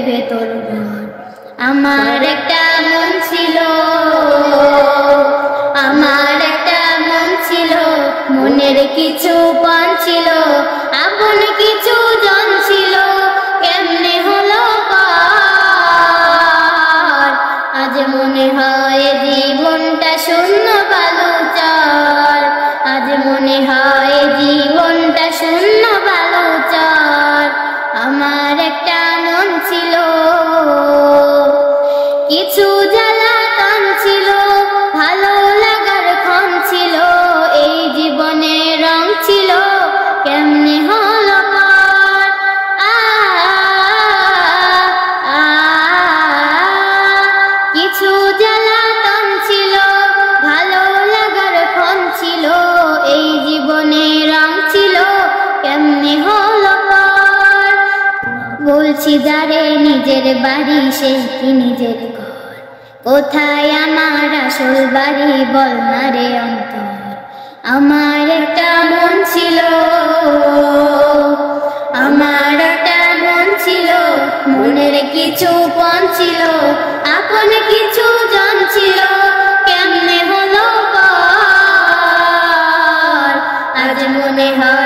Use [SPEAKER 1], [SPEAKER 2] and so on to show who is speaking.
[SPEAKER 1] ভেতর ঘর। আমার একটা মন ছিল, আমার একটা মন ছিল, মনের কিছু পান ছিল, আপন কিছু জন ছিল, কেমনে হলো পার। আজ মনে হয় জীবনটা শূন্য বালুচর, আজ মনে হয় জীবনটা শূন্য বালুচর। আমার একটা মন ছিল, কিছু জ্বালাতন ছিল, ভালো লাগার ক্ষণ ছিল, এই জীবনে রং ছিল, কেমনে হলো পার। কিছু জ্বালাতন ছিল, ভালো লাগার ক্ষণ ছিল, এই জীবনে রং ছিল, কেমনে হলো পার। বলছি যারে নিজের বাড়ি সে কি নিজের ঘর, কোথায় আমার আসল বাড়ি বল না রে অন্তর। আমার একটা মন ছিল, আমার একটা মন ছিল, মনের কিছু পণ ছিল, আপন কিছু জন ছিল, কেমনে হলো পার। আজ মনে হয়